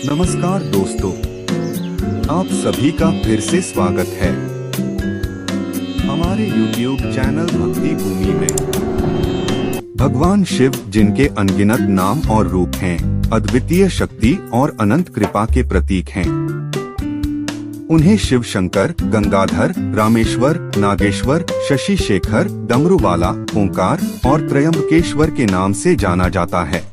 नमस्कार दोस्तों, आप सभी का फिर से स्वागत है हमारे YouTube चैनल भक्ति भूमि में। भगवान शिव, जिनके अनगिनत नाम और रूप हैं, अद्वितीय शक्ति और अनंत कृपा के प्रतीक हैं। उन्हें शिव शंकर, गंगाधर, रामेश्वर, नागेश्वर, शशि शेखर, डमरूवाला, ओंकार और त्रयंबकेश्वर के नाम से जाना जाता है।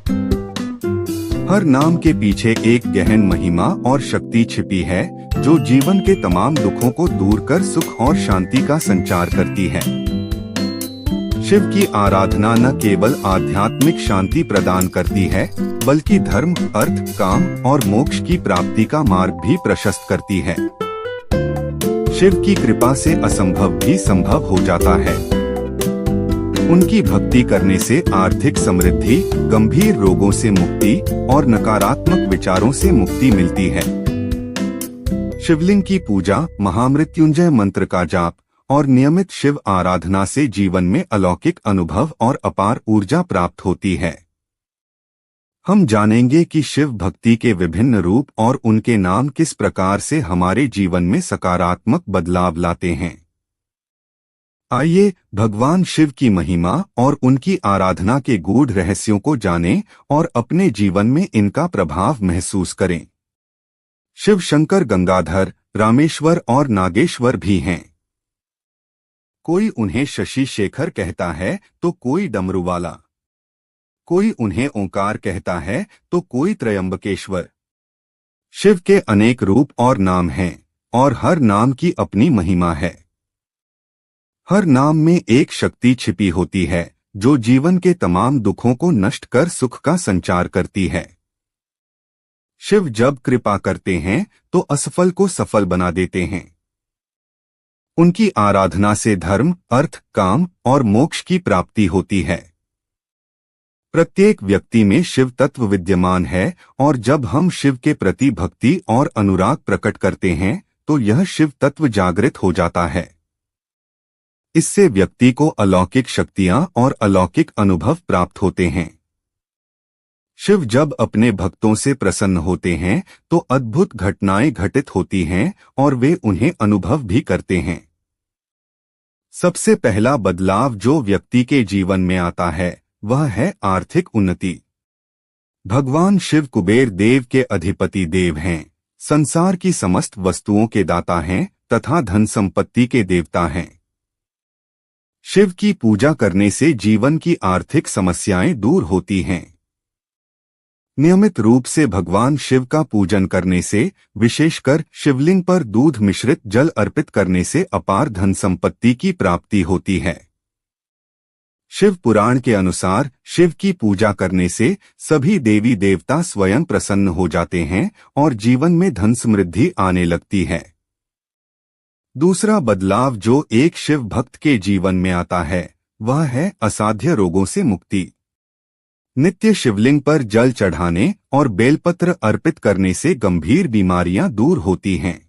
हर नाम के पीछे एक गहन महिमा और शक्ति छिपी है, जो जीवन के तमाम दुखों को दूर कर सुख और शांति का संचार करती है। शिव की आराधना न केवल आध्यात्मिक शांति प्रदान करती है, बल्कि धर्म, अर्थ, काम और मोक्ष की प्राप्ति का मार्ग भी प्रशस्त करती है। शिव की कृपा से असंभव भी संभव हो जाता है। उनकी भक्ति करने से आर्थिक समृद्धि, गंभीर रोगों से मुक्ति और नकारात्मक विचारों से मुक्ति मिलती है। शिवलिंग की पूजा, महामृत्युंजय मंत्र का जाप और नियमित शिव आराधना से जीवन में अलौकिक अनुभव और अपार ऊर्जा प्राप्त होती है। हम जानेंगे कि शिव भक्ति के विभिन्न रूप और उनके नाम किस प्रकार से हमारे जीवन में सकारात्मक बदलाव लाते हैं। आइए भगवान शिव की महिमा और उनकी आराधना के गूढ़ रहस्यों को जानें और अपने जीवन में इनका प्रभाव महसूस करें। शिव शंकर, गंगाधर, रामेश्वर और नागेश्वर भी हैं। कोई उन्हें शशि शेखर कहता है तो कोई डमरूवाला, कोई उन्हें ओंकार कहता है तो कोई त्रयंबकेश्वर। शिव के अनेक रूप और नाम हैं और हर नाम की अपनी महिमा है। हर नाम में एक शक्ति छिपी होती है, जो जीवन के तमाम दुखों को नष्ट कर सुख का संचार करती है। शिव जब कृपा करते हैं तो असफल को सफल बना देते हैं। उनकी आराधना से धर्म, अर्थ, काम और मोक्ष की प्राप्ति होती है। प्रत्येक व्यक्ति में शिव तत्व विद्यमान है और जब हम शिव के प्रति भक्ति और अनुराग प्रकट करते हैं तो यह शिव तत्व जागृत हो जाता है। इससे व्यक्ति को अलौकिक शक्तियां और अलौकिक अनुभव प्राप्त होते हैं। शिव जब अपने भक्तों से प्रसन्न होते हैं तो अद्भुत घटनाएं घटित होती हैं और वे उन्हें अनुभव भी करते हैं। सबसे पहला बदलाव जो व्यक्ति के जीवन में आता है वह है आर्थिक उन्नति। भगवान शिव कुबेर देव के अधिपति देव हैं, संसार की समस्त वस्तुओं के दाता हैं तथा धन संपत्ति के देवता हैं। शिव की पूजा करने से जीवन की आर्थिक समस्याएं दूर होती हैं। नियमित रूप से भगवान शिव का पूजन करने से, विशेषकर शिवलिंग पर दूध मिश्रित जल अर्पित करने से अपार धन संपत्ति की प्राप्ति होती है। शिव पुराण के अनुसार शिव की पूजा करने से सभी देवी देवता स्वयं प्रसन्न हो जाते हैं और जीवन में धन समृद्धि आने लगती है। दूसरा बदलाव जो एक शिव भक्त के जीवन में आता है वह है असाध्य रोगों से मुक्ति। नित्य शिवलिंग पर जल चढ़ाने और बेलपत्र अर्पित करने से गंभीर बीमारियां दूर होती हैं।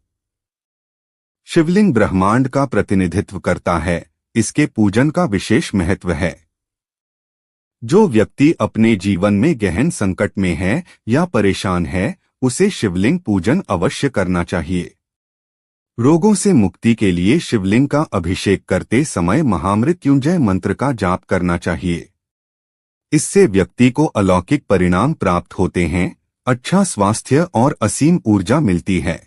शिवलिंग ब्रह्मांड का प्रतिनिधित्व करता है, इसके पूजन का विशेष महत्व है। जो व्यक्ति अपने जीवन में गहन संकट में है या परेशान है, उसे शिवलिंग पूजन अवश्य करना चाहिए। रोगों से मुक्ति के लिए शिवलिंग का अभिषेक करते समय महामृत्युंजय मंत्र का जाप करना चाहिए। इससे व्यक्ति को अलौकिक परिणाम प्राप्त होते हैं, अच्छा स्वास्थ्य और असीम ऊर्जा मिलती है।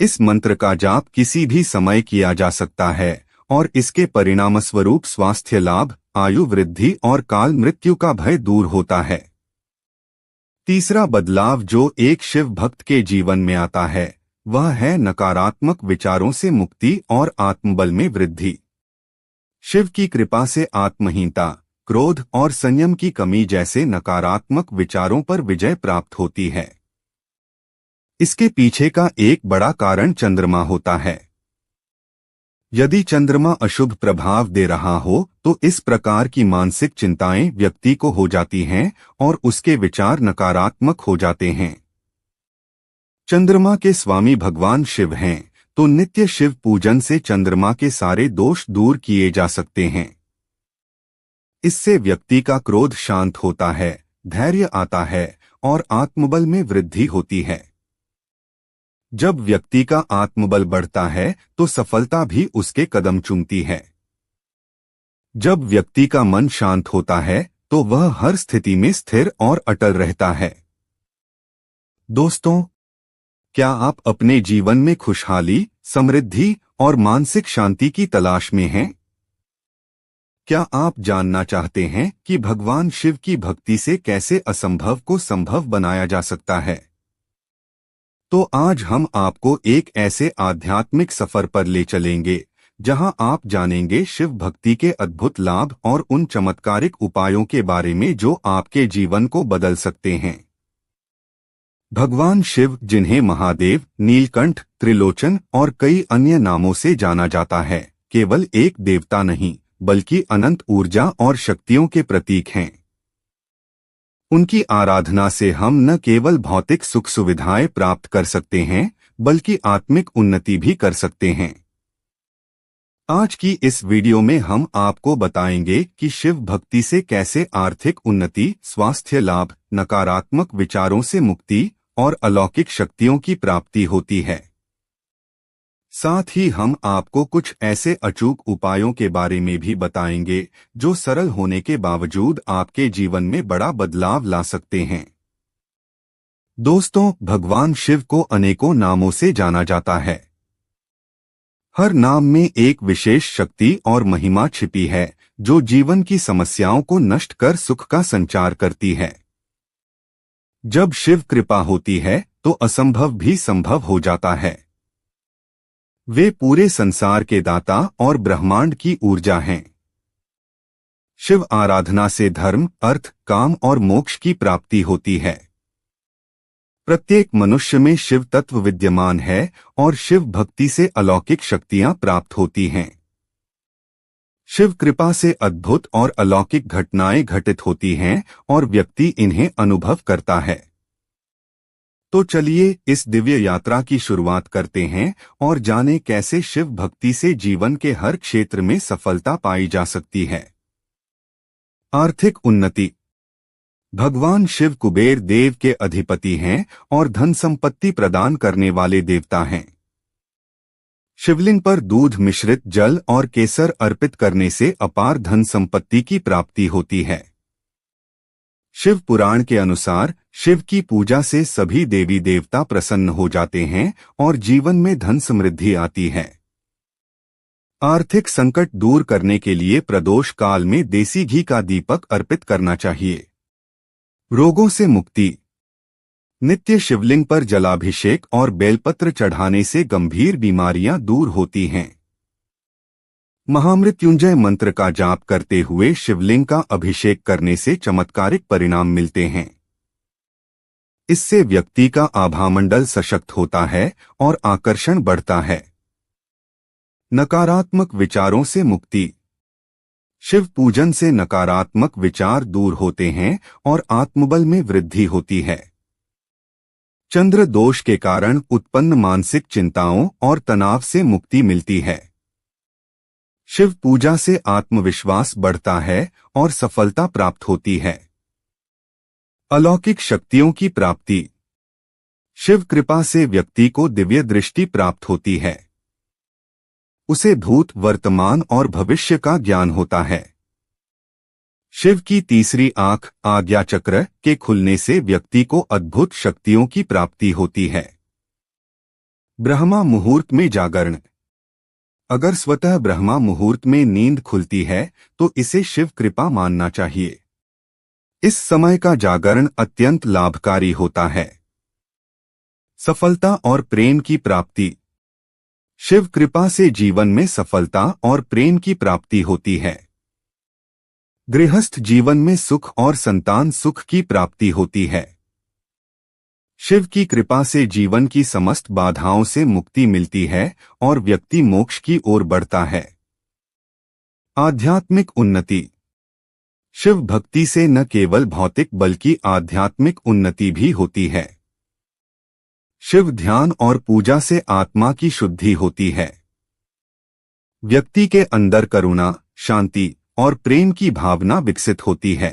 इस मंत्र का जाप किसी भी समय किया जा सकता है और इसके परिणामस्वरूप स्वास्थ्य लाभ, आयु वृद्धि और काल मृत्यु का भय दूर होता है। तीसरा बदलाव जो एक शिव भक्त के जीवन में आता है वह है नकारात्मक विचारों से मुक्ति और आत्मबल में वृद्धि। शिव की कृपा से आत्महीनता, क्रोध और संयम की कमी जैसे नकारात्मक विचारों पर विजय प्राप्त होती है। इसके पीछे का एक बड़ा कारण चंद्रमा होता है। यदि चंद्रमा अशुभ प्रभाव दे रहा हो तो इस प्रकार की मानसिक चिंताएं व्यक्ति को हो जाती हैं और उसके विचार नकारात्मक हो जाते हैं। चंद्रमा के स्वामी भगवान शिव हैं, तो नित्य शिव पूजन से चंद्रमा के सारे दोष दूर किए जा सकते हैं। इससे व्यक्ति का क्रोध शांत होता है, धैर्य आता है और आत्मबल में वृद्धि होती है। जब व्यक्ति का आत्मबल बढ़ता है तो सफलता भी उसके कदम चूमती है। जब व्यक्ति का मन शांत होता है तो वह हर स्थिति में स्थिर और अटल रहता है। दोस्तों, क्या आप अपने जीवन में खुशहाली, समृद्धि और मानसिक शांति की तलाश में हैं? क्या आप जानना चाहते हैं कि भगवान शिव की भक्ति से कैसे असंभव को संभव बनाया जा सकता है? तो आज हम आपको एक ऐसे आध्यात्मिक सफर पर ले चलेंगे जहां आप जानेंगे शिव भक्ति के अद्भुत लाभ और उन चमत्कारिक उपायों के बारे में जो आपके जीवन को बदल सकते हैं। भगवान शिव, जिन्हें महादेव, नीलकंठ, त्रिलोचन और कई अन्य नामों से जाना जाता है, केवल एक देवता नहीं बल्कि अनंत ऊर्जा और शक्तियों के प्रतीक हैं। उनकी आराधना से हम न केवल भौतिक सुख सुविधाएं प्राप्त कर सकते हैं बल्कि आत्मिक उन्नति भी कर सकते हैं। आज की इस वीडियो में हम आपको बताएंगे कि शिव भक्ति से कैसे आर्थिक उन्नति, स्वास्थ्य लाभ, नकारात्मक विचारों से मुक्ति और अलौकिक शक्तियों की प्राप्ति होती है। साथ ही हम आपको कुछ ऐसे अचूक उपायों के बारे में भी बताएंगे जो सरल होने के बावजूद आपके जीवन में बड़ा बदलाव ला सकते हैं। दोस्तों, भगवान शिव को अनेकों नामों से जाना जाता है। हर नाम में एक विशेष शक्ति और महिमा छिपी है जो जीवन की समस्याओं को नष्ट कर सुख का संचार करती है। जब शिव कृपा होती है तो असंभव भी संभव हो जाता है। वे पूरे संसार के दाता और ब्रह्मांड की ऊर्जा हैं। शिव आराधना से धर्म, अर्थ, काम और मोक्ष की प्राप्ति होती है। प्रत्येक मनुष्य में शिव तत्व विद्यमान है और शिव भक्ति से अलौकिक शक्तियां प्राप्त होती हैं। शिव कृपा से अद्भुत और अलौकिक घटनाएं घटित होती हैं और व्यक्ति इन्हें अनुभव करता है। तो चलिए इस दिव्य यात्रा की शुरुआत करते हैं और जानें कैसे शिव भक्ति से जीवन के हर क्षेत्र में सफलता पाई जा सकती है। आर्थिक उन्नति। भगवान शिव कुबेर देव के अधिपति हैं और धन संपत्ति प्रदान करने वाले देवता हैं। शिवलिंग पर दूध मिश्रित जल और केसर अर्पित करने से अपार धन संपत्ति की प्राप्ति होती है। शिव पुराण के अनुसार शिव की पूजा से सभी देवी देवता प्रसन्न हो जाते हैं और जीवन में धन समृद्धि आती है। आर्थिक संकट दूर करने के लिए प्रदोष काल में देसी घी का दीपक अर्पित करना चाहिए। रोगों से मुक्ति। नित्य शिवलिंग पर जलाभिषेक और बेलपत्र चढ़ाने से गंभीर बीमारियां दूर होती हैं। महामृत्युंजय मंत्र का जाप करते हुए शिवलिंग का अभिषेक करने से चमत्कारिक परिणाम मिलते हैं। इससे व्यक्ति का आभामंडल सशक्त होता है और आकर्षण बढ़ता है। नकारात्मक विचारों से मुक्ति। शिव पूजन से नकारात्मक विचार दूर होते हैं और आत्मबल में वृद्धि होती है। चंद्र दोष के कारण उत्पन्न मानसिक चिंताओं और तनाव से मुक्ति मिलती है। शिव पूजा से आत्मविश्वास बढ़ता है और सफलता प्राप्त होती है। अलौकिक शक्तियों की प्राप्ति। शिव कृपा से व्यक्ति को दिव्य दृष्टि प्राप्त होती है। उसे भूत, वर्तमान और भविष्य का ज्ञान होता है। शिव की तीसरी आंख, आज्ञा चक्र, के खुलने से व्यक्ति को अद्भुत शक्तियों की प्राप्ति होती है। ब्रह्मा मुहूर्त में जागरण। अगर स्वतः ब्रह्मा मुहूर्त में नींद खुलती है तो इसे शिव कृपा मानना चाहिए। इस समय का जागरण अत्यंत लाभकारी होता है। सफलता और प्रेम की प्राप्ति। शिव कृपा से जीवन में सफलता और प्रेम की प्राप्ति होती है। गृहस्थ जीवन में सुख और संतान सुख की प्राप्ति होती है। शिव की कृपा से जीवन की समस्त बाधाओं से मुक्ति मिलती है और व्यक्ति मोक्ष की ओर बढ़ता है। आध्यात्मिक उन्नति। शिव भक्ति से न केवल भौतिक बल्कि आध्यात्मिक उन्नति भी होती है। शिव ध्यान और पूजा से आत्मा की शुद्धि होती है। व्यक्ति के अंदर करुणा, शांति और प्रेम की भावना विकसित होती है।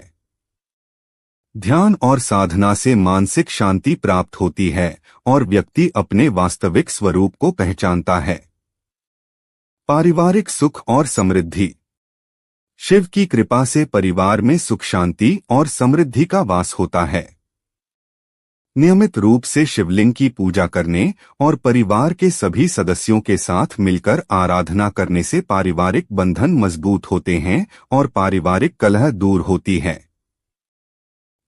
ध्यान और साधना से मानसिक शांति प्राप्त होती है और व्यक्ति अपने वास्तविक स्वरूप को पहचानता है। पारिवारिक सुख और समृद्धि। शिव की कृपा से परिवार में सुख शांति और समृद्धि का वास होता है। नियमित रूप से शिवलिंग की पूजा करने और परिवार के सभी सदस्यों के साथ मिलकर आराधना करने से पारिवारिक बंधन मजबूत होते हैं और पारिवारिक कलह दूर होती है।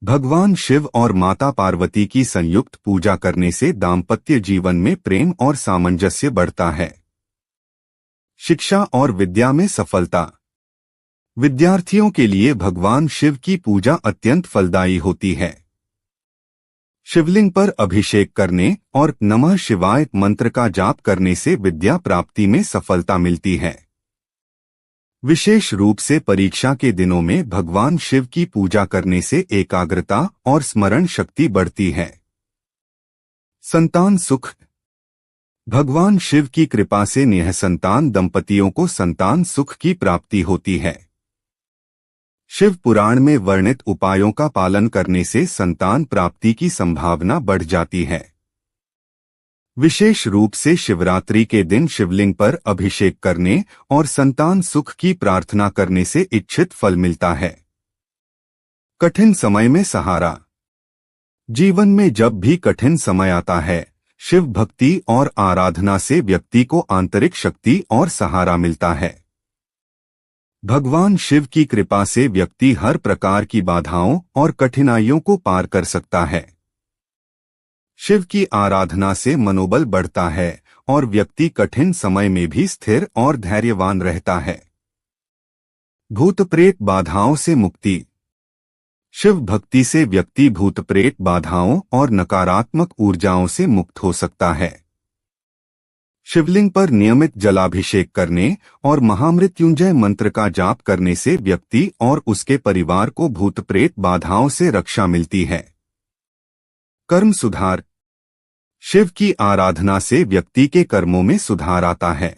भगवान शिव और माता पार्वती की संयुक्त पूजा करने से दाम्पत्य जीवन में प्रेम और सामंजस्य बढ़ता है। शिक्षा और विद्या में सफलता। विद्यार्थियों के लिए भगवान शिव की पूजा अत्यंत फलदायी होती है। शिवलिंग पर अभिषेक करने और नमः शिवाय मंत्र का जाप करने से विद्या प्राप्ति में सफलता मिलती है। विशेष रूप से परीक्षा के दिनों में भगवान शिव की पूजा करने से एकाग्रता और स्मरण शक्ति बढ़ती है। संतान सुख। भगवान शिव की कृपा से निःसंतान दंपतियों को संतान सुख की प्राप्ति होती है। शिव पुराण में वर्णित उपायों का पालन करने से संतान प्राप्ति की संभावना बढ़ जाती है। विशेष रूप से शिवरात्रि के दिन शिवलिंग पर अभिषेक करने और संतान सुख की प्रार्थना करने से इच्छित फल मिलता है। कठिन समय में सहारा। जीवन में जब भी कठिन समय आता है, शिव भक्ति और आराधना से व्यक्ति को आंतरिक शक्ति और सहारा मिलता है। भगवान शिव की कृपा से व्यक्ति हर प्रकार की बाधाओं और कठिनाइयों को पार कर सकता है। शिव की आराधना से मनोबल बढ़ता है और व्यक्ति कठिन समय में भी स्थिर और धैर्यवान रहता है। भूत प्रेत बाधाओं से मुक्ति। शिव भक्ति से व्यक्ति भूत प्रेत बाधाओं और नकारात्मक ऊर्जाओं से मुक्त हो सकता है। शिवलिंग पर नियमित जलाभिषेक करने और महामृत्युंजय मंत्र का जाप करने से व्यक्ति और उसके परिवार को भूत प्रेत बाधाओं से रक्षा मिलती है। कर्म सुधार। शिव की आराधना से व्यक्ति के कर्मों में सुधार आता है।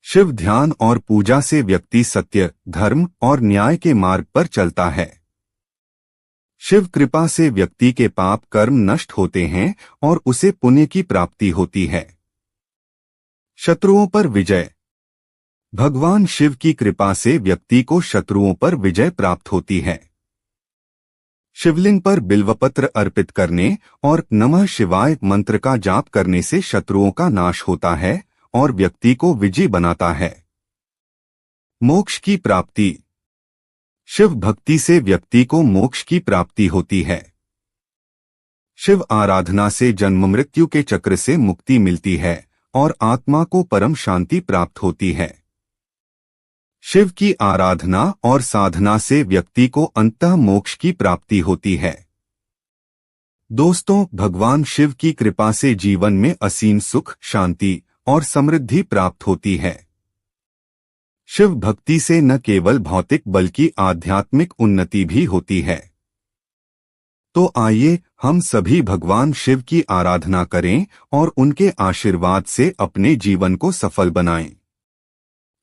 शिव ध्यान और पूजा से व्यक्ति सत्य, धर्म और न्याय के मार्ग पर चलता है। शिव कृपा से व्यक्ति के पाप कर्म नष्ट होते हैं और उसे पुण्य की प्राप्ति होती है। शत्रुओं पर विजय। भगवान शिव की कृपा से व्यक्ति को शत्रुओं पर विजय प्राप्त होती है। शिवलिंग पर बिल्वपत्र अर्पित करने और नमः शिवाय मंत्र का जाप करने से शत्रुओं का नाश होता है और व्यक्ति को विजयी बनाता है। मोक्ष की प्राप्ति। शिव भक्ति से व्यक्ति को मोक्ष की प्राप्ति होती है। शिव आराधना से जन्म मृत्यु के चक्र से मुक्ति मिलती है और आत्मा को परम शांति प्राप्त होती है। शिव की आराधना और साधना से व्यक्ति को अंततः मोक्ष की प्राप्ति होती है। दोस्तों, भगवान शिव की कृपा से जीवन में असीम सुख, शांति और समृद्धि प्राप्त होती है। शिव भक्ति से न केवल भौतिक बल्कि आध्यात्मिक उन्नति भी होती है। तो आइए हम सभी भगवान शिव की आराधना करें और उनके आशीर्वाद से अपने जीवन को सफल बनाएं।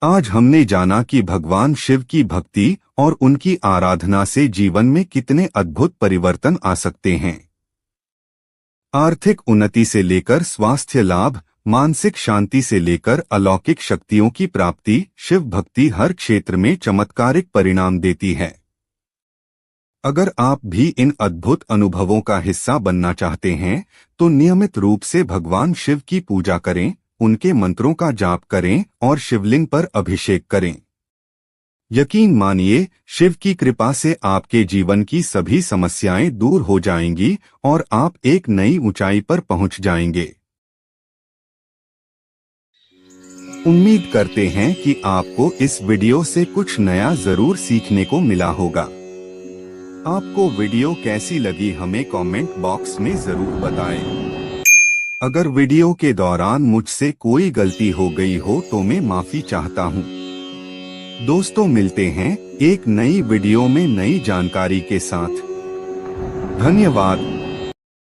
आज हमने जाना कि भगवान शिव की भक्ति और उनकी आराधना से जीवन में कितने अद्भुत परिवर्तन आ सकते हैं। आर्थिक उन्नति से लेकर स्वास्थ्य लाभ, मानसिक शांति से लेकर अलौकिक शक्तियों की प्राप्ति, शिव भक्ति हर क्षेत्र में चमत्कारिक परिणाम देती है। अगर आप भी इन अद्भुत अनुभवों का हिस्सा बनना चाहते हैं तो नियमित रूप से भगवान शिव की पूजा करें, उनके मंत्रों का जाप करें और शिवलिंग पर अभिषेक करें। यकीन मानिए, शिव की कृपा से आपके जीवन की सभी समस्याएं दूर हो जाएंगी और आप एक नई ऊंचाई पर पहुंच जाएंगे। उम्मीद करते हैं कि आपको इस वीडियो से कुछ नया जरूर सीखने को मिला होगा। आपको वीडियो कैसी लगी हमें कमेंट बॉक्स में जरूर बताएं। अगर वीडियो के दौरान मुझसे कोई गलती हो गई हो तो मैं माफी चाहता हूं। दोस्तों, मिलते हैं एक नई वीडियो में नई जानकारी के साथ। धन्यवाद।